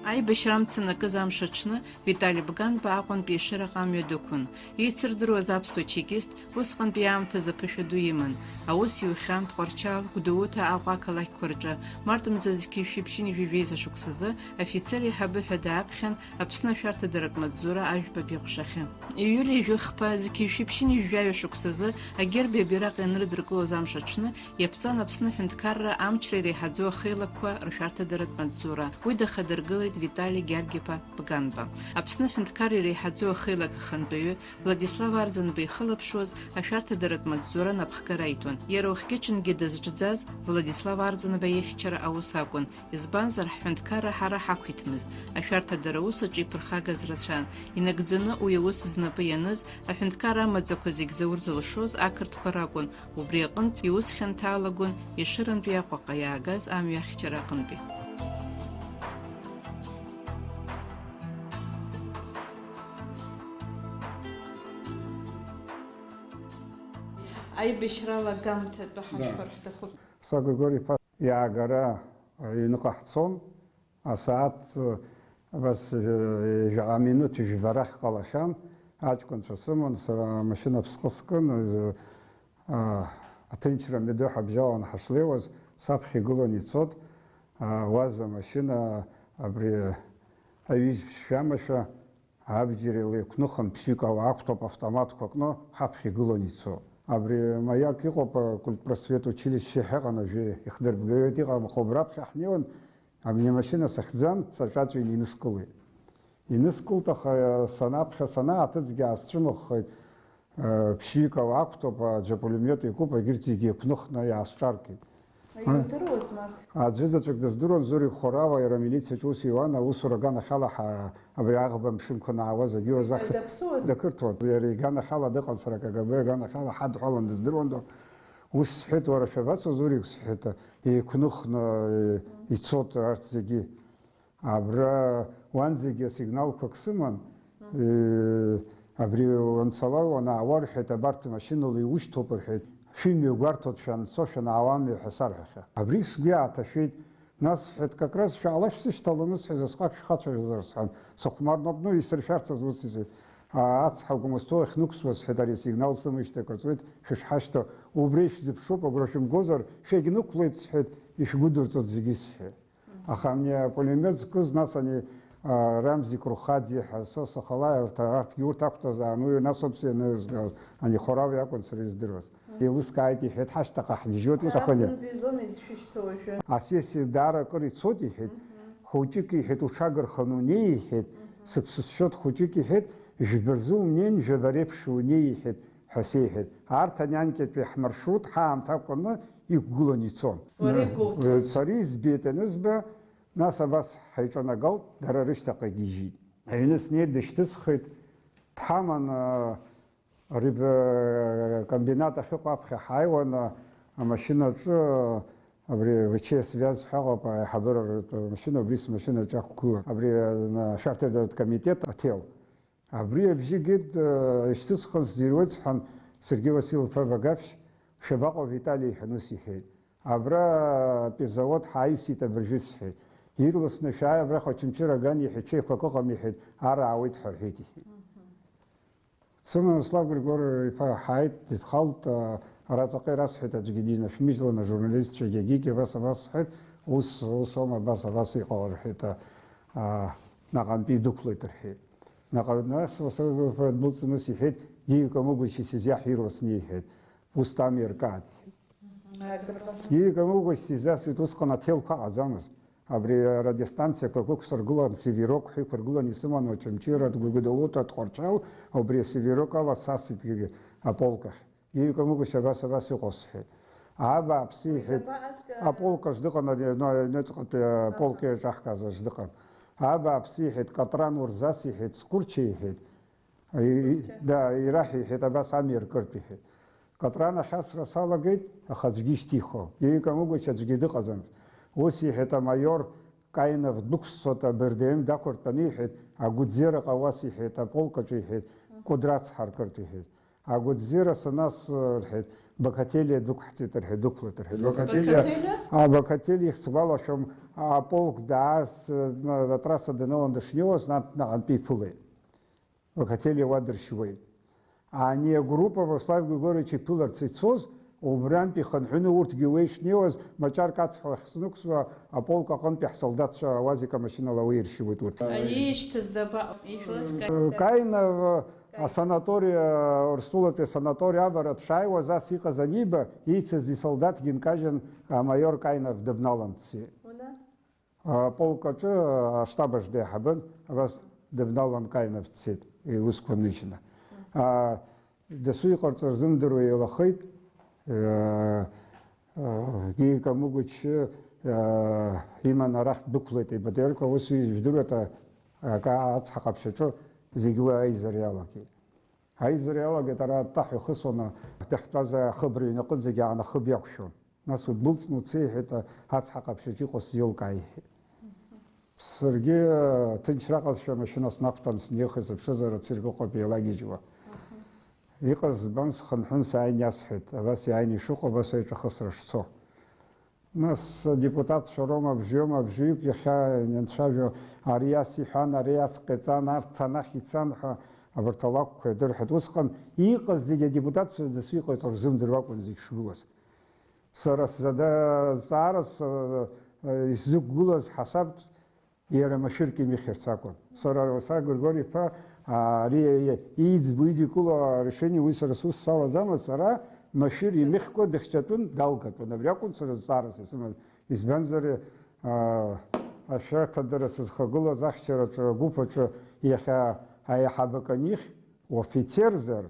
Аибашьра мцанакыз амш аҽны Витали Бганба Аҟәантәи Ешыраҟа амҩа дықәын. Еицырдыруаз аԥсуа чекист усҟантәи аамҭазы аԥышәа ду иман. Аус иухьан Тҟәарчал, Гәдоуҭа, Аҟәа ақалақьқәа рҿы март мза зқьышәиԥшьыни жәижәеиза шықәсазы афицер еиҳабы ҳәа дааԥхьан Аԥсны ашәарҭадаратә маҵзура ажәбатә иҟәшахьы. Июли ижәыхԥа зқьышәиԥшьыни жәаҩа шықәсазы агерби абираҟ ианрыдыркылоз амш аҽны иаԥҵан Аԥсны ҳәынҭқарра амчра иреиҳаӡоу ахеилақәа ршәарҭадаратә маҵзура. Уи дахадыргылеит Витали Гьаргиԥа Бганба. Аԥсны ҳәынҭқарра иреиҳаӡоу ахеилак ахантәаҩы Владислав Арӡынба ихылаԥшуаз ашәарҭадаратә маҵзура напхгара иҭон. Иара уахгьы-ҽынгьы дызҿӡаз Владислав Арӡынба ихьчара аус акәын. Избанзар ҳҳәынҭқарра ҳара ҳақәиҭмызт. Ашәарҭадара усаҿы иԥырхагаз рацәан. Инагӡаны уи аус знапы ианыз аҳәынҭқарра амаӡақәа зегь заур зылшоз ақырҭқәа ракәын. Убри аҟынтә иус хьанҭалагон Ешырантәи Аҟәаҟа иаагаз амҩа ахьчара аҟынтәи. Аибашьрала гамҭатәы ҳашәҳәар ҳҭахуп. Григорий иаагара аҩныҟа ҳцон, асааҭ абас жәаҟа минуҭ ижәбарахь ҟалахьан, аҷкәынцәа сыман, сара амашьына ԥсҟы скын, аҭынчра мҩаду ҳабжьалан ҳашлеиуаз, саԥхьа игылан ицот, уаз амашьына абри аҩыжь ԥшшәамашәа абџьар еилеиқәныхан ԥшьҩык ақәтәоуп автоматқәа кны ҳаԥхьа игылан ицо. Абри маяк иҟоуп культпросвет училище ҳаҟан ажәы ихдырбгаҩыт иҟам хәба раԥхьа ҳнеиуан, абни амашьына сахьӡан саҿаҵәины иныскылеит. Иныскылт, аха санаԥхьа санааҭыҵгьы аасцәымыӷхеит, ԥшьҩык ақәтәоуп, аӡәы апулемиот икуп, егьырҭ зегьы еиқәныхны иаасҿаркит. Иудыруаз март? Аӡәызаҵәык дыздыруан Зурик Хорава, иара амилициаҿы ус иуан, аусура аганахьала абри аӷба мшынқәа наауаз агьиуаз дақырҭуан. Иара иганахьала дыҟан, сара КГБ иганахьала ҳадҳәалан дыздыруан. Ус сҳәеит, уара шәабацо Зурик, сҳәеит, еиқәныхны ицот арҭ зегьы. Абра уан зегьы асигналқәак сыман, абри уанцала уанаауа рҳәеит, абарҭ машьынала иушьҭоуп рҳәеит. Шәымҩа гәарҭоит шәанцо, шәанаауамҩа ҳәа сарҳәахьа. Абри сгәы иааҭашәеит, нас сҳәеит, какраз шәаала шәсышьҭаланы сҳәеит, усҟак шәхацәажәозар сҳәан, сыхәмарноуп, ну исыршәарцаз ус изы. Ацҳа гәмысҭо ахьнықәсуаз сҳәеит, ари асигнал сымышьҭа ҟарҵоит, шәышҳашьҭа, убри шәзыԥшуп, агәра шәымгозар, шәагьнықәлеит сҳәеит, ишәгәыдырҵоит зегьы сҳәеит. Аха ани апулемиот зкыз, нас ани Рамзи Крухаӡе ҳәа сахалаи арҭгьы урҭ ақәтәазаарын, уи нас ауп ианызгаз, ани Хорава иакәын сара издыруаз. Еилыскааит иҳәеит, ҳашьҭаҟа ҳгьежьуеит иҭахын. Асессиа даара акыр ицот иҳәеит, хәыҷык иҳәеит, уҽагырханы унеи иҳәеит, сыԥсысшьот хәыҷык иҳәеит, жәба рзы умнеин, жәаба реиԥш унеи иҳәеит ҳәа сеиҳәеит. Арҭ анианкьатәи ҳмаршрут ҳаамҭа акәны иқәгылан ицон. Сара избеит анызба, нас абас ҳаиҿанагалт, дара рышьҭаҟа игьежьит. Аҩны снеит, дышьҭысхит, дҳаман комбинат ахьыҟоу аԥхьа ҳааиуан, амашьынаҿы абри ВЧ связь ҳәа аиҳабыраратә машьына, абри смашьынаҿы ақәгылан, абри ашәарҭадаратә комитет аҭел. Абри абжьы геит, ишьҭысхын сдируеит сҳәан, Сергей Васильев-иԥа Багаԥшь, шәабаҟоу Витали иҳәан ус иҳәеит. Абра пивзавод ҳааисит абыржәы сҳәеит. Ирласны шәааи абраҟа Очамчыра аган иҳәеит, ҽеиқәак ыҟам иҳәеит, ара аауеит ҳәа рҳәеит иҳәеит. Сыман Слав Григорий-иԥа ҳааит, дыдхалт, араҵаҟа ирасҳәеит аӡәгьы динашәмыжьлан, ажурналистцәагьы егьигьы абас абас сҳәеит, ус аума абас иҟоу рҳәеит, наҟантәи идәықәлоит рҳәеит. Нас Слав дмыцныс иҳәеит, диҩкамыгәашьа сизиаҳә ирласны иҳәеит, ус тамиркаат иҳәеит. Диҩкамыгәашьа сизиасит, усҟан аҭелқәа аҟаӡамызт. Абри радиостанциақәак ықәсыргылан, Северок ҳәа иқәыргылан исыман, Очамчыра, Гәдоуҭа, Тҟәарчал, убри асеверок ала сасит аполкахь. Диҩкамыгәашьа абас иҟоу сҳәеит. Абааԥсы иҳәеит, аполкаҿ дыҟан, аҩныҵҟатәи аполк иаҿаҳкаазаҿ дыҟан. Абааԥсы иҳәеит, Катран Урзас иҳәеит, Скәырча иҳәеит, ираҳ иҳәеит, абас амҩа ркыртә иҳәеит. Катран ахьасра салагеит, аха аӡәгьы ишьҭихуам, диҩкамыгәашьа аӡәгьы дыҟаӡамызт. Ус иҳәеит, амаиор Каинов дәықәсцот абрдм дақәыртәаны иҳәеит, агәыӡера ҟауас иҳәеит, аполкаҿы иҳәеит, Кәыдры ацҳа ркыртә иҳәеит. Агәыӡера нас рҳәеит, Бакателия дукхцит архидуклот архид. Бакателия хцвала шом полк даас на трасса денолан дашнёс на анпифулы. Бакателия вадршвей. А не группа Владислав Григорьевич Пилар цицоз وبران بيخنحون ورت جويش نيوز مجار كاتس حسنوكس وأبولك أقن بيحصل شا وازيك ماشينا لوير شويت ورت. أيش تزدبا كاين санатория Урсула пе санатория Абарат Шайва за сика за ниба яйцези солдат гинкажен майор Кайнов дебналанци. Полкачы штаба жде хабын вас дебналан Кайнов цит и усконычна. Десуй корцер зымдыру и лахайт гейка могуч именно рахт дуклет и бадерка усуй видурата ка ацхакапшачо زيجوا أي زريالك هاي زريالك ترى طاح خصونا تحت هذا خبري نقول زي أنا خبي أكشون ناس ودبلت نتصيح هات حق بشيء قصيل كاي سرجي تنشرق الشيء مش ناس نقطن سنيخز بشزر تسيرقو قبي لاجي جوا يقص بنس خنحن ساين يسحت بس يعني شوقه بس يتخسر شصو ناس депутат شروما بجيوما بجيوك يخا ينتشاجو أرياسي حان أرياس قطان أرتنا خيسان أبرتلاق در حدوسقن يقص زي депутат سويق يترزم دروابون زي شروس سرس زدا زارس يزوج جولز حسب يرمى شركة مخيرتاكون سر وسا غرغوري فا ري يز بيدي كولا решение высорсус сала зама сара машир имехко дехчатун далкатун абрякун сар заарас эсмэл избанзари ашарта дэрэс хагула захчара гуфачо яха хабаканих офицерзер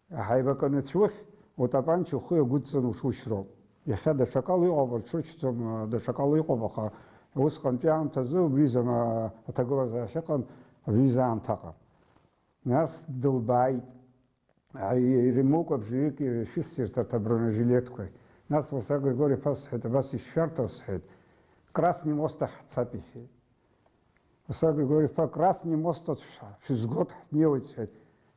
хайбаканэцвэх отапанчу хуя гудсэн ушушро яха да шакалы оварчучтом да шакалы қобаха усқан пиам тазу визама атагула зашакан визам тақа нас долбай ремок обжики шистер бронежилетку нас Владислав Григорьевич пасхет бас ишфертосхет красный мост цапихи Владислав Григорьевич по красный мост шизгот неуцхет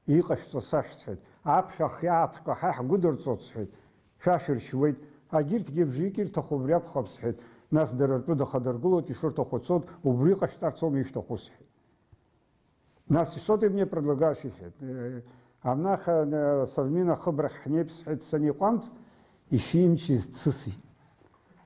иқашто сашхет апшахятка хах гудерцоцхет шашер швейт агирт гебжикир тохубряк хобсхет нас дерерту да хадергулот и шорто хоцот убриқаш тарцом ифтохусхет нас что ты мне предлагаешь Амнах совмина хабрах хнепс саниқамт ишим чиз цыси.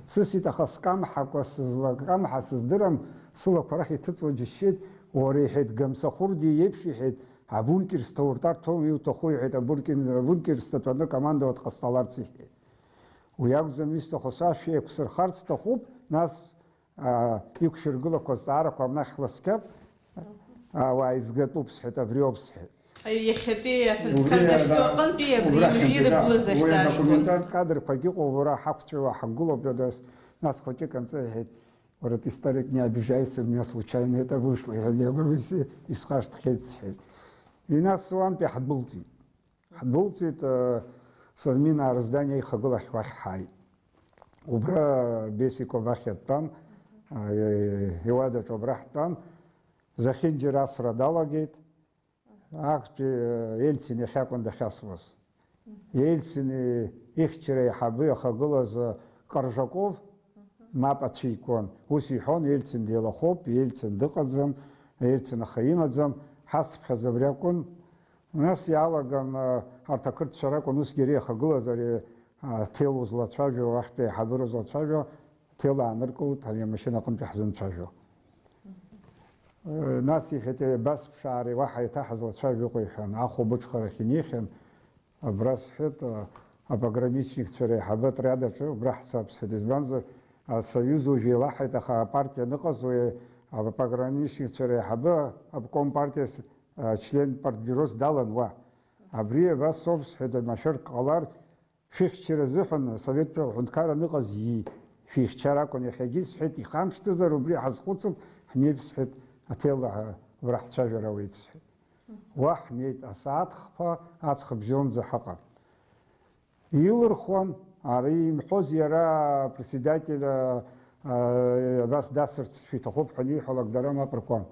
Цыси тахаскам хакwas злагам хасыздырам сыла парахи тыцо жишет орехет гамсахурди епшихет абункер стауртар том ютохуйхет абункер статуана команда отхасталар цихет. Уяг замисто хосаши эксер харц тахуб нас юкширгула костара камнах ласкап وعايزقطوبس حتى بريوبس يخطي كارتفتوقن بيبريد بلوزة دокументат кадр погибло вора хапчева хагуло бедас нас хоче конце говорит историк не обижайся у меня случайно это вышло я говорю если искашт хетс и нас ван пихадбулти это совмина раздание хагула хвахай убра бесико вахеттан евада чобрахтан захинджи раз радалагет акти Ельцин яхакон дахасвас Ельцин ихчере хабы хагулаз Коржаков мапачикон усихон Ельцин делахоп Ельцин дыкадзам Ельцин хаимадзам хасп хазаврякон нас ялаган артакырт шаракон усгере хагулазаре тел узлачавё ахпе хабыр узлачавё тела аныркул тали машина кон пихзын чавё ناسي حتى بس بشعري واحد يتحظ شعبي قيحن أخو بشخر خنيخن براس حتى пограничник царе хабат ряда что брах сабс хедизбанзер союзу вела хата ха партия нақасуе пограничник царе хаба компартия член партбюро сдалан ва абрие бас собс хеда машар қалар фих через зухан совет хункара нақас yi фих чара коне хегис хети хамшты за рубли хазхуцам хнебс хет أتيلا ورحت شجرة ويتس واحد نيت أسعد خفا أتخب جون زحقا يلرخون عريم حوز يرى برسيداتي بس داسرت في تخوب حني حلق درما بركون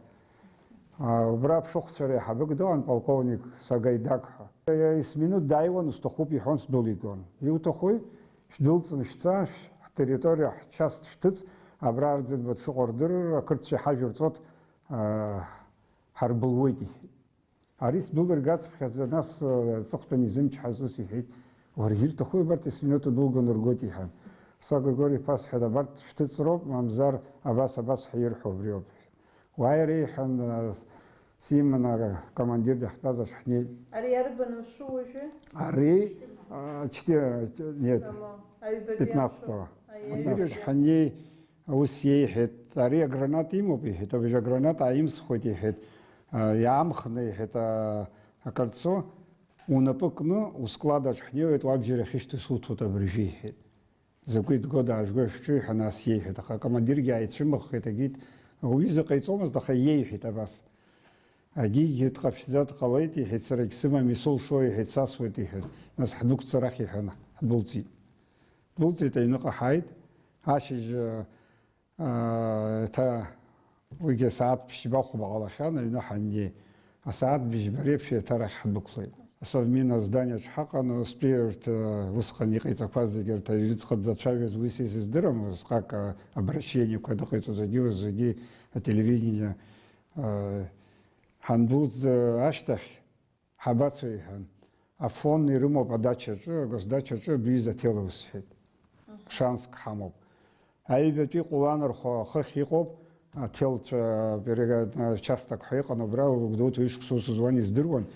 وبراب شخص شريحة بقدون بالكونيك ساقايداك Есминут дайван устахуп ихон сдулигон. Иутахуй шдулцн шцаш территория част штыц абрардзен вот шуордыр кыртши хажурцот харбулвойти. Арис дулер гац хазанас цохтонизм чхазус ихит. Варгир тахуй барт есминут дулгон урготи хан. Сагоргори пас хада барт штыцроб мамзар абас хирху бриоб. Вайри хан سيمنا командир дахтаза шахни. Ари ярбану шу уже? Ари 4 нет. 15-го. Ари шахни усьей хет. Ари гранат ему бихет, а уже гранат им сходи хет. Ямхны это кольцо унапыкну у склада шахни это вообще хишты суд это брижи хет. За какой-то год аж гошчу ханас ей хет. Командир гайт шимах это гит. Уиза кайцомас даха ей хет абас. أجي يتقفزات قليتي هيت سرق سما ميسول شوي هيت ساسوتي هيت ناس حدوك صراحي هنا بولتي تينقى حايد عاشج تا ويجي ساعات بشباخو بغلا خانا ينحني ساعات بجبريب شي تاريخ حدوك لي صمينا здание حقا но спирт высқани қайта фазигер тажиц қадзат шавез высис издырам скак обращение когда қайта заги телевидение Хандуз аштах хабацуй хан. А фон нирмо подача же, госдача же биза телус хет. Шанс хамоб. Айбети куланар хихиқоб телт берега частак хайқана брау гдот иш ксус звани сдырван.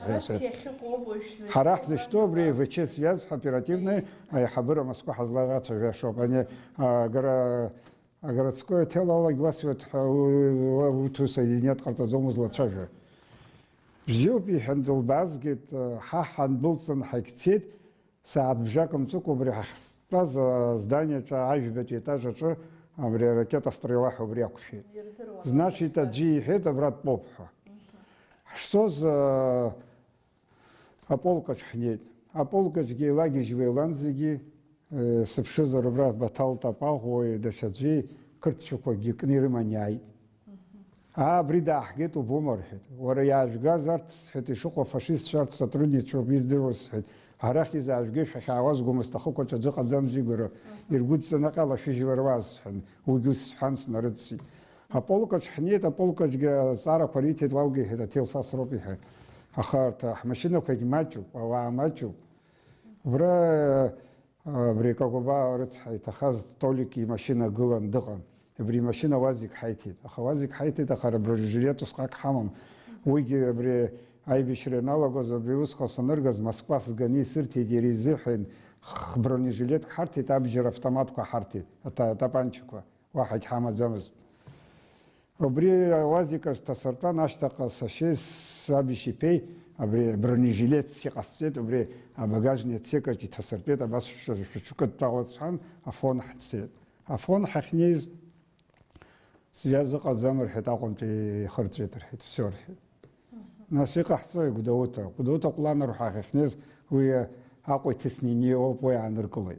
Харах за что бри ВЧ связь оперативная хабыра Москва хазлараться вешоп. Они городское тело лагвасвет ту соединят картазому злачаже. Бжёби хандл базгет ха хандлсон хактет саат бжаком цукубри хас здание ажбет этажа чо абри ракета стрела хобрякши. Значит, аджи это брат попха. Что за аполкач хнет? Аполкач гелаги жвеланзиги сапшо зарбрат батал тапагой дашаджи кыртчуко гикнирманяй. Бридах гет у бумархет. Вараяж газарт хет шуко фашист шарт сотрудничество бездевос хет. Харах из ажгеш хаваз гумастаху коча дзака замзигура. Иргудса накала фижварваз хан. Угус ханс нарыци. Аполкач хнет аполкач га сара паритет валги хет тел сасропи хет. Ахарта машина как мачу, ава мачу. Вра брекагоба рыцхай тахаз толики машина гулан дыган. بري ماشينا وازك حيتي أخوازك حيتي تخرج برجليات وسقاك حمام ويجي بري أي بشرنا لجوز بري وسق صنرجز مسقط سجني سرتي ديري زحن خبرني جليت حرتي تابجر автоматку حرتي تابانشكوا واحد حامد زمز وبري وازك استسرطان أشتاق سشيس سابيشي بي بري برنيجليت سيقصيت وبري багажный отсек эти тасерпет абас شو كنت تعود سان أفون حسيت أفون حخنيز связок от замер хетаком ти хартретер хет все хет насиqa хцой гудота куланар хахнез уя акой теснини опой аныркылы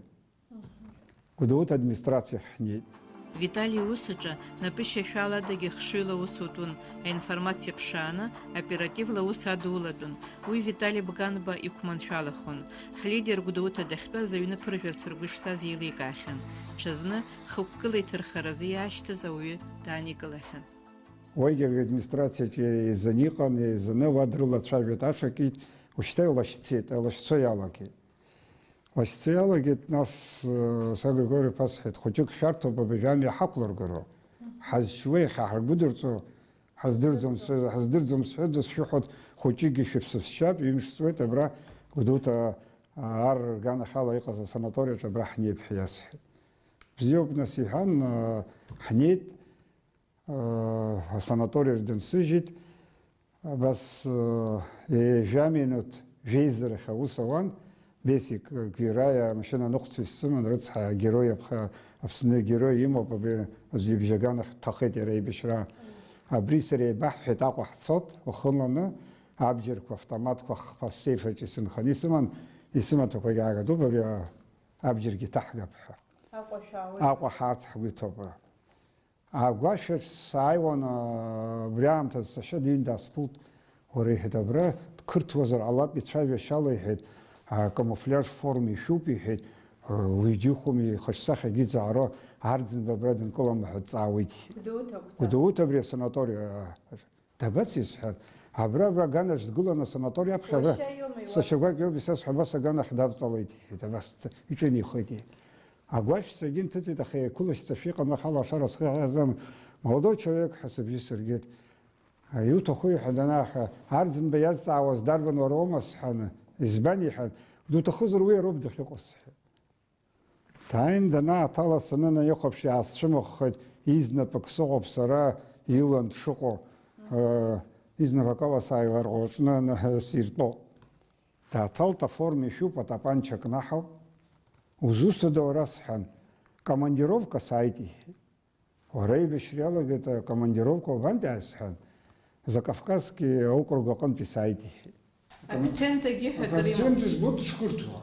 гудота администрация хни Виталий Усача напише шаладаги хшила усутун, информация пшана, оперативла усадуладун. Уй Виталий Баганба и куманшалахон. Хлидер гудота дахта заюна проверцергушта зиликахен. Чазна хуккылы терхаразияшта зауи таникалахен. Ойга администрация из-за никон, из-за невадрыла цавиташаки, ущтел лашцит, лашцоялаки. Лашцоялагит нас, сагы говорю, пасхет, хочук шарту побежали хаклар горо. Хазшвей хахарбудерцу, хаздырзом сюда сюхот, хочуги шипсовщап, им что бра, гудута ар гана хала иқаза санатория, бра хнеб хиясхет. Взёб насихан хнет, санатория жден сужит, бас жаминут жейзер хаусаван, бесик гвирая машина нухцу суман рыцха героя абсне герой имо побе азибжаганах тахет рейбишра абрисере бахфет аква хсот охлана абжер автомат пассейф чесин ханисман исма токага до побе абжер гитахга аква харц хвитоба агваш сайвон вариант сашадин даспут وريحة أبرا كرت وزر على بيتشاف شالي هاد كاموفلاج فورمي شوبي هاد ويجيخومي خشسخ جيت زعرا عرضن ببردن كلهم حد تعويدي قدوتا بري سناتوري تبسيس هاد عبرا برا جانش تقول سناتوري أبخبا سشوقك يوم بيساس حباسة جانا خداب طليدي تبس يجيني خدي أقواش سجين تزيد أخي كلش تشفيق ما خلا شرس خي هذا молодой человек حسب جسر يوت أخوي حدنا عرضن بيز عوز دربن ورومس حنا إزباني حد دو تخزر ويا رب دخيقص تاين دنا طال سننا يخب شي عصشمخ خد إزنا بكسوق بسرا يلان شقو إزنا بكوا سايلر غوشنا سيرتو تا طالتا فورمي شو потапанчик нахал узуста дорас хан командировка сайти Орей бешряла где-то командировку в Андиасхан за Кавказский округ окон писайте. Акценты гихат Акценты ж будут шкуртва.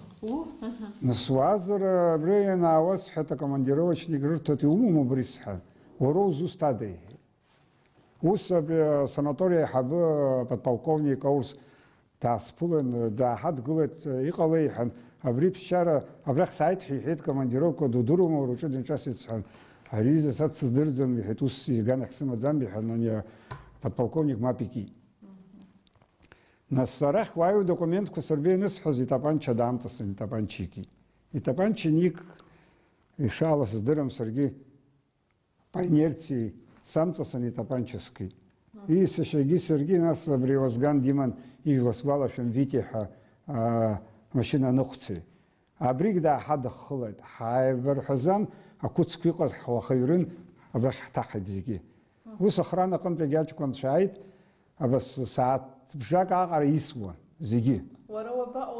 На Суазер брея на вас это командировочный говорит, ты уму брисхан. Ороз устады. Усаб санатория хабы подполковник Аус таспулен да хад говорит икалейхан абрип шара абрах сайт хит командировку до дуруму ручудин часицхан. Ариза сад создырзам бихет усси ганах сымадзам биханания подполковник Мапики. На сарах ваю документ кусарбейнес хази тапанча дамтасын тапанчики. И тапанчиник решала создырам Сергей по инерции самтасын и тапанческий. И сешаги Сергей нас бривозган Диман и Лосваловым Витиха машина нухцы. А бригда хада хлад. Хайбер хазан أكوتسكي قد خيرين أبرح تحت زيجي وسخرنا قمت جاتش كنت شايد بس ساعات بشاك عقر يسوى زيجي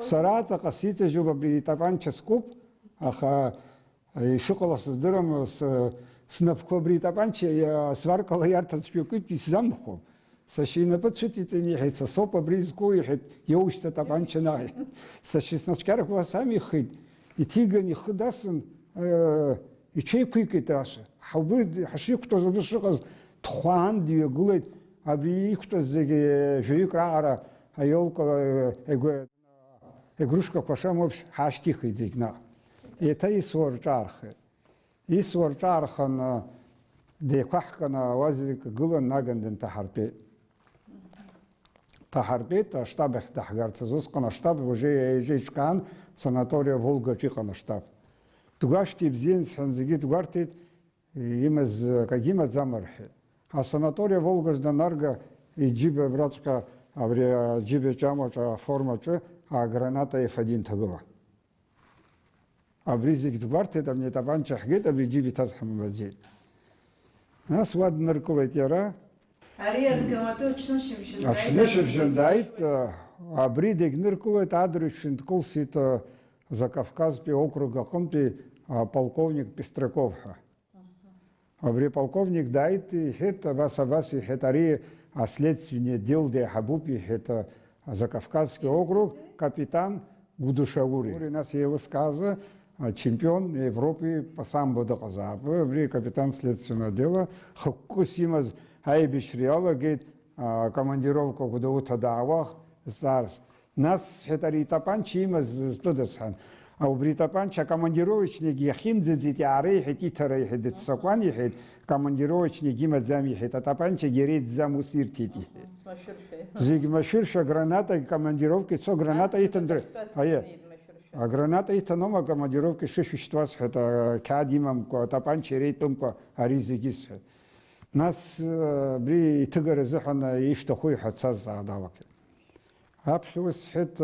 سرعة قصيدة جوبا بريطان تشسكوب أخا شغل صدرهم سنبكو بريطان يا سوارك الله يرتز بيوكي بيسزمخو سشينا بتشتي تاني حيت سوبا بريزكو يحيت يوشتا طبعا شناي سشي سنشكارك وسامي خيد يتيجني خداسن يشي كويكي تاسه حبود حشيك تزبط شغل تخوان دي يقولي أبي يكتب زي جيك رعرة هيولك إغروشك باشام وبش حاشتي خيزيكنا يتاي سور جارخ يسور جارخن ديكوحكنا وازيك قلن ناقندن تحربي تشتاب تحقار تزوسقنا شتاب وجي جيش كان سناتوريا فولغا جيقنا شتاب Тугашти бзин сханзигит гвартит имаз какима замархи. А санатория Волгожда Нарга и джибе братска авре джибе чамача формача а граната F1 тагова. А бризик гвартит а мне табанча хгет а джибе тазхам вази. Нас вад нарковет яра. Ариер гаматочно шимшин. А шимшин дайт а бридик нарковет адресин тколсит за Кавказский округ Ахомти полковник Пестряков. Абри полковник дает это вас хетари следственные дел де Хабупи это за Кавказский округ капитан Гудушаури. У нас есть сказа чемпион Европы по самбо доказав. Абри капитан следственного дела Хакусимаз Айбишриала говорит командировку куда-то давах зараз. Нас хетари тапанчи имаз студесхан. А у бритапанча командировочник яхим зидит ярей хити тарей хидит саквани хит командировочник имаз зами хит а тапанча герит замусир тити. Зигмаширша граната командировки со граната итандре. А граната итанома командировки шишвиштвас хета кадимам ко тапанча рейтом ко аризигис. Нас бри тыгар захана ифтахуй хатсаз задавак. أبشوس حت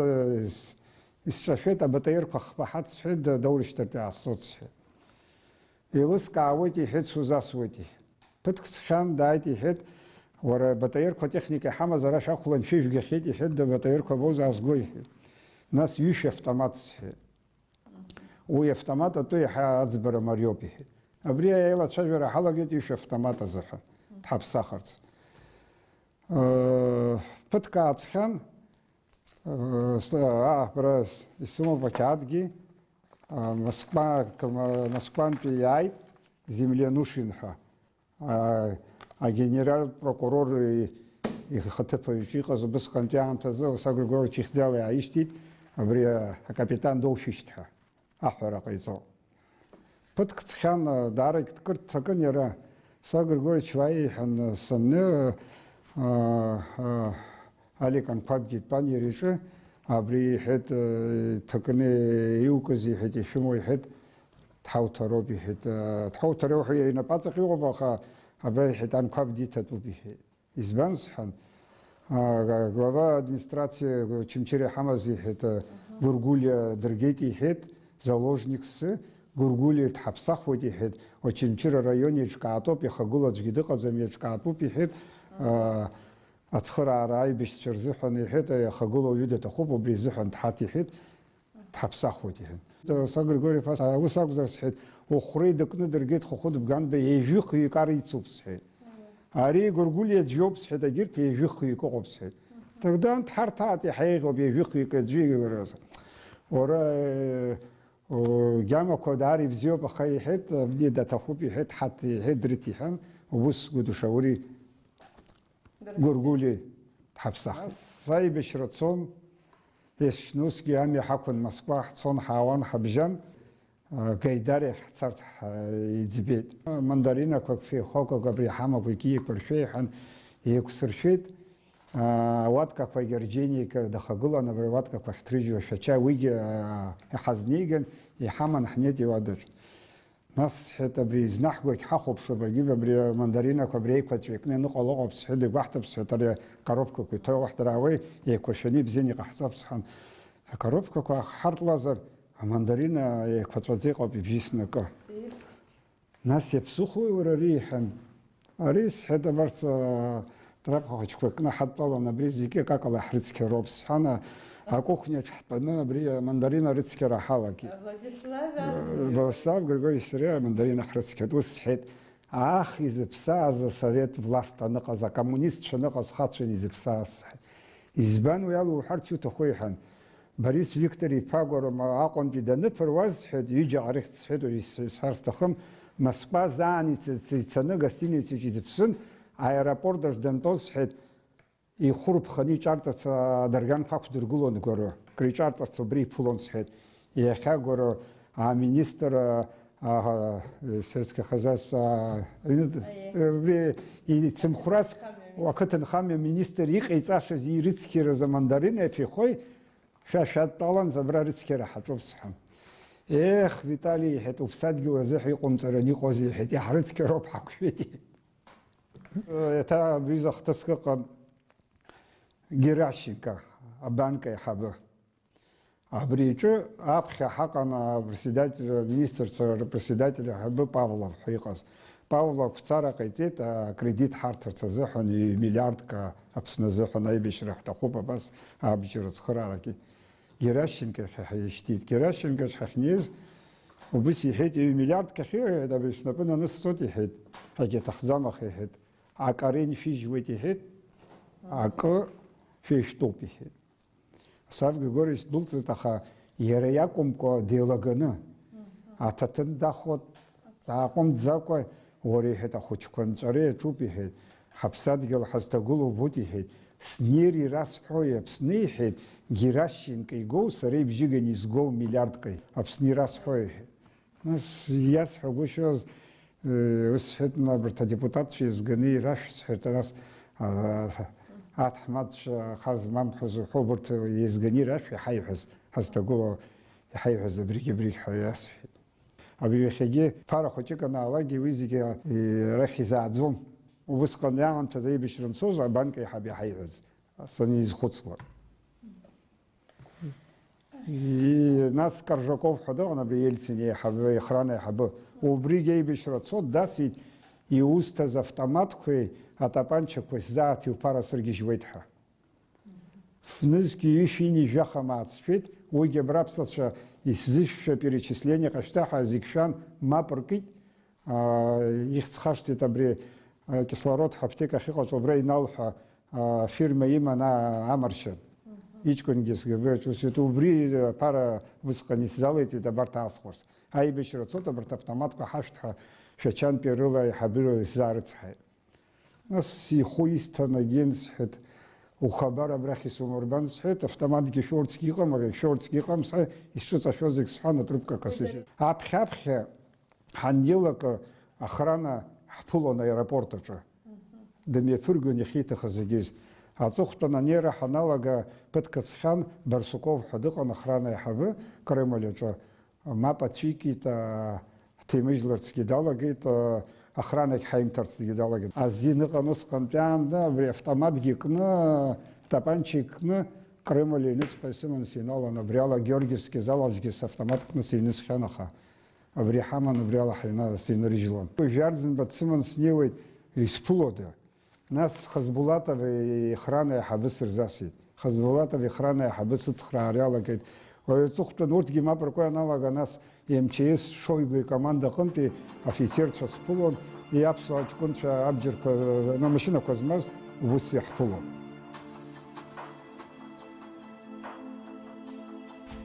استشفيت أبتير كخبحات حت دورش تبع الصوت يلص كعوتي حت سوزاسوتي بتكس خام دايتي حت ورا بتير كتكنيك حمز راش أخلن فيش جخيتي حت بتير كبوز أزقوي ناس يش افتمات ويفتمات توي حازبر مريوبي أبريا يلا تشجر حلقة يش افتمات زخن تحب سخرت بتكات خان برز اسمه بكادги Москван пияй землянушинха а генерал-прокурор ихаҭыԥаҩ иҟаз убысҟантәи аамҭазы Уса Григорич ихьӡала иааишьҭит, абри акапитан доушьышьҭ ҳәа аҳәара ҟаиҵо. Ԥыҭк ҵхьан, даарагь кыр дҭакын иара. Уса Григорич уааиҳәан санны Алик Анқәабгьы дтәан иара иҿы, абри иҳәеит, ҭакны иукыз иҳәеит, ишәымоу иҳәеит, дҳауҭароуп иҳәеит, дҳауҭароу ҳәа иара инапы аҵаҟа иҟоуп, аха абра иҳәеит Анқәаб диҭатәуп иҳәеит. Избан сҳәан, глава администрациа Очамчыра иҳамаз иҳәеит, Гәыргәлиа дыргеит иҳәеит, заложниксы, Гәыргәлиа дҳаԥсахуеит иҳәеит, Очамчыра раион еиҿкаатәуп, ихагылоу аӡәгьы дыҟаӡам, еиҿкаатәуп иҳәеит, ацхыраара аибашьцәа рзыҳәан иҳәеит, ихагылоу аҩы даҭахуп, убри изыҳәан дҳаҭ иҳәеит, дҳаԥсахуеит иҳәеит. Уса Григори ԥас ус акәзар сҳәеит, Ухәреи дыкны дыргеит Хәыхәыт Бганба еижәыхҩык ар ицуп сҳәеит. Ари Гәыргәлиа аӡәоуп сҳәеит, егьырҭ еижәыхҩык ыҟоуп сҳәеит. Тогда дҳарҭаат иҳаиӷьуп еижәыхҩык аӡәы. Уара гьамақәа даара ибзиоуп, аха иҳәеит, абни даҭахуп иҳәеит, ҳаҭ иҳәеит, дрыҭ иҳәан, убыс Гәыдушаури Гәыргәлиа дҳаԥсахит. Аибашьра цон, есшнусгьы амҩа ҳақәын Москва ҳцон, ҳаауан, ҳабжьан, Гайдар иахь ҳцарц иӡбеит. Мандаринақәак, феихокак абри ҳамақәак иеиқәыршәа иҳәан, еиқәсыршәеит. Ауаткақәа Герџьениак дахагылан, абри ауаткақәа ахьҭрыжьуа шәача, уигьы иҳазнеиган, иҳаман ҳнеит иуадаҿы. Нас сҳәеит, абри изнаҳгогь ҳахәаԥшып, абри амандаринақәа абри еиқәаҵәа икны иныҟало ыҟоуп сҳәеит, игәаҳҭап сҳәеит, ари акоробкақәа иҭоу уаҳдыраауеи, еиқәыршәаны ибзианы иҟаҳҵап сҳәан. Акоробкақәа ҳартлазар, амандарина еиқәаҵәаӡа иҟоуп ибжьысны акы. Нас иаԥсыхуи уара ари иҳәан. Ари сҳәеит, абарҭ трапка хәыҷқәа кны ҳадтәалан, абри зегьы акакала ҳрыцқьароуп сҳәан, акухняҿ ҳтәаны абри амандарина рыцқьара ҳалагеит. Владислав Григорьевич сареи амандарина ҳрыцқьеит. Ус сҳәеит, ах, изыԥсааз асовет власт аныҟаз, акоммунистцәа аныҟаз хацәан изыԥсааз сҳәеит. Избан уи алуҳәарц иуҭаху иҳәан. Борис Виктор иԥагәара Аҟәантәи даныԥыруаз сҳәеит, ҩыџьа ҟарихт сҳәеит, исҳәар сҭахым, Москва заан ицаны гостиницаҿ изыԥсын, аеропорттаҿ дантәоз сҳәеит, ихәырԥханы иҿарҵарц адарганқәа ақәдыргылон гәаро, криҿарҵарц убри иԥылон сҳәеит. Иахьа гәаро аминистр сельское хозяйство убри ицымхәрас ақыҭанхамҩа аминистр иҟаиҵашаз ирыцқьарыз амандарина иафихои, шәатәалан абра рыцқьара ҳаҿуп сҳәан. Ех, Витали иҳәеит, уԥсадгьыл азыҳәа иҟоумҵараны иҟоузеи иҳәеит, иаҳрыцқьароуп ҳақәшәеит. Еиҭа абҩыза хҭыск ыҟан Геращенко, абанк аиҳабы. Абри иҿы аԥхьа ҳаҟан министрцәа рпредседатель аиҳабы Павлов ҳәа иҟаз. Павлов қәҵара ҟаиҵеит, акредит ҳарҭарц азыҳәан миллиардк Аԥсны азыҳәан аибашьра ҳҭахуп абас абџьар ацхыраарагьы. Геращенко ҳаишьҭит. Геращенко ҳахьнеиз, убыс иҳәеит, миллиардк ахьиҳәеит, абри снапы нанысҵоит иҳәеит, ҳагьаҭахӡам аха иҳәеит. Акаре ншәижьуеит иҳәеит, акы шәеишәтәуп иҳәеит. Сав Григорьевич дәылҵит, аха иара иакәымкәа деилаганы, аҭаҭын дахот, дааҟәымҵӡакәа, уара иҳәеит, ахәыҷқәа нҵәара иаҿуп иҳәеит, ҳаԥсадгьыл ҳазҭагылоу убоит иҳәеит, снеир ирасҳәои Аԥсны иҳәеит, Геращенко игоу, сара ибжьыган изгоу миллиардкеи, Аԥсны ирасҳәои иҳәеит. Нас иасҳәагәышьоз, ус сҳәеит, абарҭ адепутатцәа иазганы ирашәҳ сҳәеит, нас аҭаҳмадцәа хар змамхәыз уҳәо, убарҭ иазганы ирашәҳ иҳаиҳәаз, ҳазҭагылоу иҳаиҳәаз абригь ҳәа иасҳәеит. Абри иахьагьы ԥара хәыҷык анаалагьы уи зегьы арахь изааӡом. Убысҟан иаамҭаз аибашьра анцоз абанк аиҳаб иҳаиҳәаз, санизхәыцлак. Нас Коржаков ҳәа дыҟан, абри Ельцин аиҳабы, ихран аиҳабы. Убригь аибашьра цо дасит, иусҭаз автоматқәеи атапанчақәеи сзааҭиу ԥара сыргьежьуеит ҳәа. Фнызгьы ишәини жәахамаац сҳәеит, уигьы абра аԥсацәа исзышәшәа перечисление ҟашәҵа ҳәа зегь шәан, мап ркит, ихьӡхашҭит абри кислород ҳаԥҭекахь иҟаҵо абра инал ҳәа фирма иман амаршьан. Иҷкәынгьы сгабыҿ, усит убри ԥара усҟан исзалеиҵеит абарҭ аасхәарц. Аибашьра цот, абарҭ автоматқәа ҳашәҭ ҳәа шәачантәи рыла аиҳабыра исзаарыцҳаит. Нас ихуисҭан агенсҳәеит, ухабар абрахь исумырбан сҳәеит, автоматгьы шәорцгьы иҟам, шәорцгьы иҟам сҳәа, исҿыҵашәоз зегь сҳәан, атрубкақәа сышьит. Аԥхьа ҳаннеилак охрана ҳԥылон аеропорт аҿы. Дымҩаԥыргон иахьиҭахыз зегьы. Аҵыхәтәан анеира ҳаналага ԥыҭк ҵхьан, Барсуков ҳәа дыҟан охрана аиҳабы Кремль аҿы. Мап ацәикит, ҳҭеимыжьларцгьы далагеит, охранагь ҳаимҭарцгьы далагеит. Азин ыҟан усҟантәи аанда, абри автоматгьы кны, тапанча икны, Кремль аҩныҵҟа исыман синалан, абри ала Георгиевски зал аҿгьы савтомат кны сыҩнысхьан аха. Абри ҳаман, абри ала сыҩнарыжьлон. Жәарӡынба дсыман снеиуеит, исԥылода. Нас Хазбулатов ихрана аиҳабы сырзасит. Хазбулатов ихрана аиҳабы сыцхраара иалагеит. Аҵыхәтәан урҭгьы мап ркәа ианалага, нас МЧС Шойгу икоманда аҟынтәи афицерцәа сԥылон, аԥсуа ҷкәынцәа абџьарқәа, амашьынақәа змаз ус иаҳԥылон.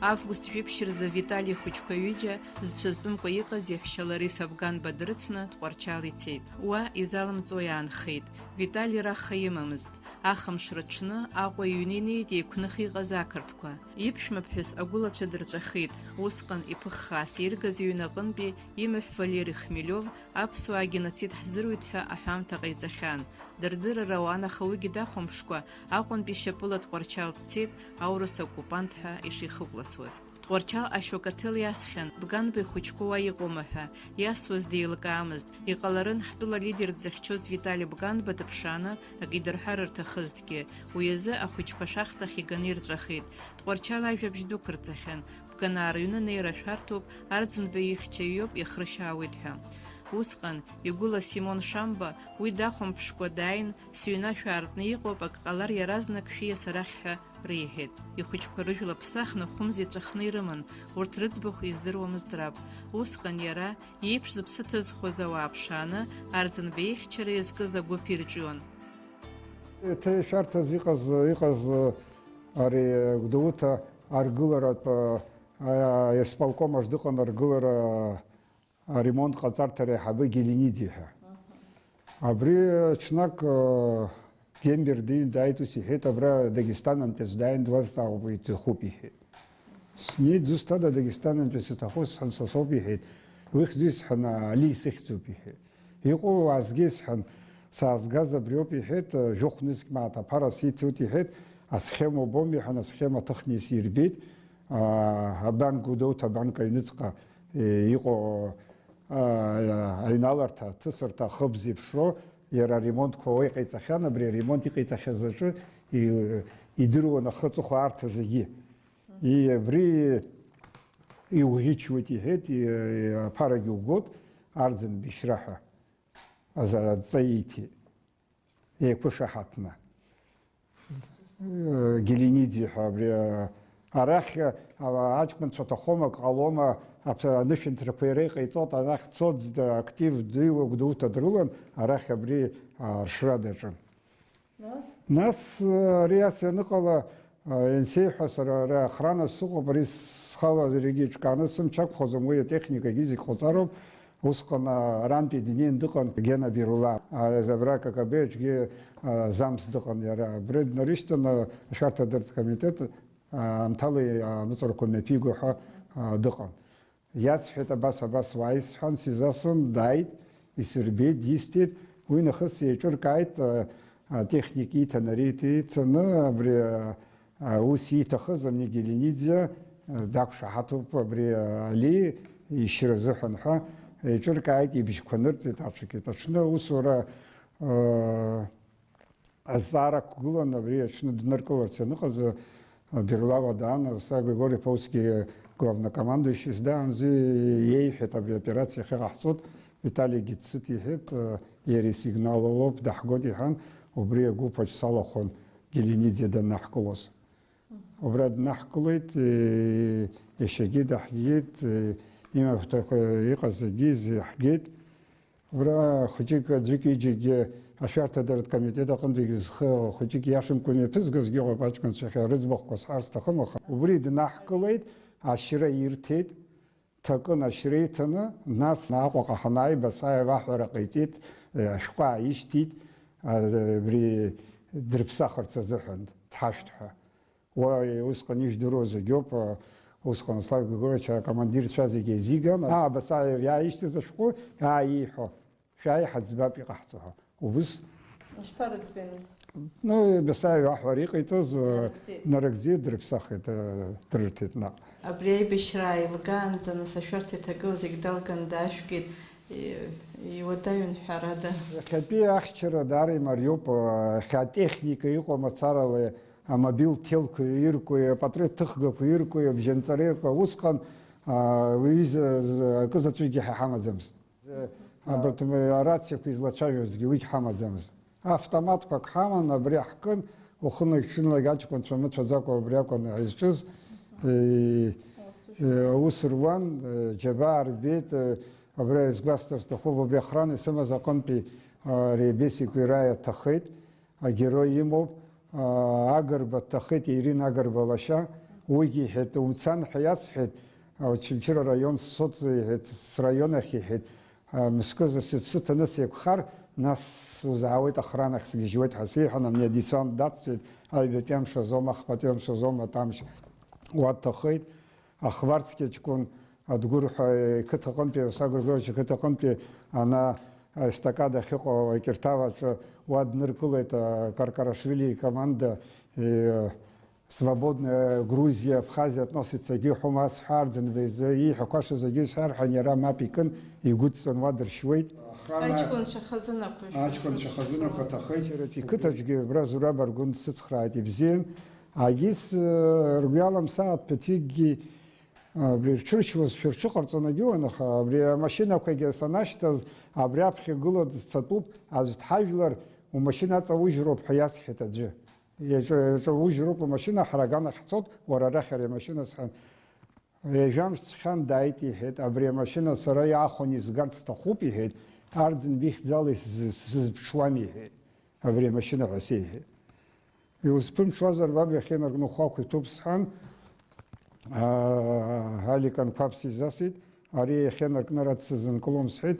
Август жәиԥшьырзы Витали Хәыҷқәа ҩыџьа зҽазтәымкәа иҟаз иаҳәшьа Лариса Афганба дрыцны Тҟәарчал ицеит. Уа изалымҵуа иаанхеит. Витали раха имамызт. Ахымш рыҽны Аҟәа иҩны инеит еиқәных иҟаз ақырҭқәа. Иԥшәмаԥҳәыс агәылацәа дырҵәахит. Усҟан иԥыххаас иргаз иҩны аҟынтәи имаҳә Валери Хмелиов аԥсуаа геноцид ҳзыруит ҳәа аҳәамҭа ҟаиҵахьан. Дырдырара ауан, аха уигьы дахәамԥшкәа Аҟәантәи шьапыла Тҟәарчал дцеит, аурыс оккупант ҳәа ишихыкәласуаз. Тҟәарчал ашәокаҭел иасхьан, Бганба ихәыҷқәа уа иҟоума ҳәа. Иасуаз деилкаамызт. Иҟаларын ҳтәыла лидер дзыхьчоз Витали Бганба дыԥшааны ак идырҳәар рҭахызҭгьы. Уи азы ахәыҷқәа ашахҭахь иганы ирҵәахит. Тҟәарчал ажәабжь дук рҵахьан. Бганаа рыҩны неира шәарҭоуп, Арӡынба ихьчаҩуп, иахрышьаауеит ҳәа. Усҟан игәыла Симон Шамба уи дахәамԥшкәа дааин, сыҩнашә аартны иҟоуп, ак ҟалар иаразнак шәиас арахь ҳәа реиҳәеит. Ихәыҷқәа рыжәла ԥсахны хәымз иҵәахны ирыман, урҭ рыӡбахә издыруамызт раб. Усҟан иара иеиԥш зыԥсы ҭызхуаз ауаа ԥшааны Арӡынба ихьчара иазкыз агәыԥ ирҿион. Шәарҭаз иҟаз ари Гәдоуҭа аргыларатә аисполком аҿ дыҟан аргылара ремонт ҟаҵарҭара аиҳабы Гелениди ҳәа. Абри ҽнак Гембер дааит, ус иҳәеит, абра Дагестанантәи дааин дуазҵаауп иҭахуп иҳәеит. Снеит, зусҭада Дагестанантәи сиҭаху сҳәан, са соуп иҳәеит. Уихьӡу сҳәан, Али исыхьӡуп иҳәеит. Иҟоу аазгеи сҳәан, саазгаз абриоуп иҳәеит, жәохәнызқь мааҭ аԥара сиҭоит иҳәеит, асхема убом иҳәан, асхема ҭыхны исирбеит, абанк Гәдоуҭа абанк аҩныҵҟа иҟоу аҩналарҭа, аҭысырҭа ахыбз еиԥшро, иара аремонтқәа уа иҟаиҵахьан, абри аремонт иҟаиҵахьаз аҿы идыруан ахы-аҵыхәа аарҭа зегьы. Абри иуӷьычуеит иҳәеит, аԥарагьы угот, Арӡынба ишьра ҳәа адҵа ииҭеит, еиқәышаҳаҭны. Гелениди ҳәа абри арахь аҷкәынцәа аҭахома, ак ҟалома, анышәынҭрақәа иара иҟаиҵот, арахь цот актив дыҩуа Гәдоуҭа дрылан, арахь абри ршра даҿын. Нас ари ас ианыҟала, иансеиҳәа сара ари охрана сыҟоуп, ари схала зегьы ҿкааны сымчақәхозам, уи атехникагьы зегь ҟоҵароуп. Усҟан арантәи днеин дыҟан Гена Бирула, абра ККБ аҿгьы замс дыҟан иара. Абри днарышьҭын ашәарҭадыртә комитет амҭала аныҵарақәа мҩаԥиго ҳәа дыҟан. Иасҳәеит абас уааи сҳәан, сизасын, дааит, исырбеит, дисҭеит, уи нахыс еиҿыркааит, атехник ииҭан ари ицаны, абри ус ииҭахыз ани Гелениди дақәшаҳаҭуп абри Али ишьра азыҳәан ҳәа еиҿыркааит, ибжьқәа нырҵеит аҽакит. Аҽны усура азҵаарақәа гылан, абри аҽны дныркыларц ианыҟаз Берлава даан, Григорий Паульски главнокомандующий даанӡа иеиҳәеит, абри аоперациа ахьыҟаҳҵоит, Виталигьы дцыт иҳәеит, иара исигналалоуп, даҳгоит иҳәан, убри агәыԥ аҿ салахәын Гелениди данаҳкылоз. Убра днаҳкылеит, иашьагьы даҳгеит, имаҳәҭақәа иҟаз зегьы ҳгеит. Убра хәыҷык аӡәк ҩыџьагьы ашәарҭадыртә комитет аҟынтәи зхы хәыҷык иашамкәа имҩаԥызгазгьы ыҟоуп, аҷкәынцәа рыӡбахәқәа сҳәар сҭахым, аха убри днаҳкылеит, ашьра ирҭеит, ҭакын ашьра иҭаны, нас Аҟәаҟа ҳанааи Басаев аҳәара ҟаиҵеит, ашәҟәы ааишьҭит, абри дрыԥсахырц азыҳәан дҳашәҭ ҳәа. Уа усҟан ижәдыруа зегьоуп, усҟан Славик Григорьевич акомандирцәа зегьы еизиган, аабаса иааишьҭыз ашәҟәы ииҳәо, шәааи ҳаӡбап иҟаҳҵо ҳәа. Убыс Ишԥарыӡбеныз? Бесаиа аҳәара иҟаиҵаз нарыгӡеит, дрыԥсахит, дрырҭеит наҟ. Абри аибашьра ааилгаанӡа нас ашәарҭа иҭагылаз зегь далган даашәкит, иуадаҩын ҳәарада. Иахьатәи ахьчара даара имариоуп, иахьа атехника иҟоу мацарала амобил телқәа иркуи, апатреҭ ҭыхгақәа иркуи, абжьанҵара иркуи, усҟан акы заҵәыкгьы ҳамаӡамызт. Абарҭ арациақәа излацәажәозгьы уигь ҳамаӡамызт. Автоматқәак ҳаман, абри ҳкын, ухынлагь ҽынлагь аҷкәынцәа мыцәаӡакәа абри акәын изҿыз. Аус руан, џьабаа рбеит, абри изгәасҭар сҭахуп, абри ахран исымаз аҟынтәи Бесик Раиа дҭахеит, агерой имоуп, Агырба дҭахеит, Ирина Агырба лашьа, уигьы иҳәеит, умцан ҳәа иасҳәеит, Очамчыра раион соц иҳәеит, сраион ахь иҳәеит, мышкыза сыԥсы ҭаны сеиқәхар, нас узаауеит ахранахь сгьежьуеит ҳәа сеиҳәан, амни адесант даццеит, аҩбатәи амш азоума, ахԥатәи амш азоума тамш уа дҭахеит, ахварцкьа ҷкәын Адгәыр ҳәа иқыҭаҟынтәи, Славик Григорьевич иқыҭаҟынтәи ана аестакада ахьыҟоу акиртаваҿы уа дныркылеит Каркарашвили икоманда, Свободная Грузия, Абхазия относится егьи ҳәома сҳәарӡын, ииҳәақәаша зегьы сҳәарҳәан, иара мап икын, игәыдҵан уа дыршьуеит. Аҷкәынцәа Хазынақәа ҭахеит, иқыҭаҿгьы абра баргәын дсыцхрааит, ибзиан. Агьис ргәы иаламсааит ԥыҭикгьы рҽыршьуазшәа рҽыҟарҵон агьыуан, аха абри амашьынақәагьы санашьҭаз, абри аԥхьа гыло дцатәуп, аӡә дҳажәлар, умашьына аҵаужьроуп ҳәа иасҳәеит аӡәы. Иаҿаужьроуп умашьына, ҳраганахь ҳцоит, уара арахь ари амашьына сҳәан. Ҩажәамш ҵхьан дааит иҳәеит, абри амашьына сара иаахәаны изгарц сҭахуп иҳәеит, арӡын бихьӡала сызԥҽуам иҳәеит, абри амашьына ҳәа сеиҳәеит. Иузԥымҽуазар баб иахьинаркны хәахә иҭәуп сҳәан, Алик анқәаб сизасит, ари иахьинаркны дсызынкылом сҳәеит,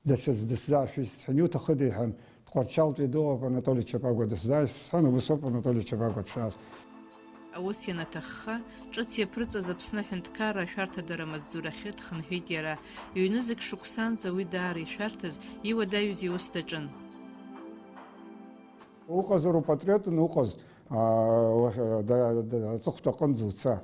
даҽаӡә дысзаашәыз сҳәан, иуҭахыда иҳәан, Тҟәарчалтәи идоуп Анатоли Чапагәа дысзааишь сҳәан, убасоуп Анатоли Чапагәа дшааз. Аус ианаҭахха, ҿыц иаԥырҵаз Аԥсны Аҳәынҭқарра ашәарҭадара маҵзурахьы дхынҳәит иара. Ҩ-зык шықәсанӡа уи даара ишәарҭаз, иуадаҩыз иус даҿын. Уҟазар упатриотын, уҟаз аҵыхәтәа аҟынӡа уца.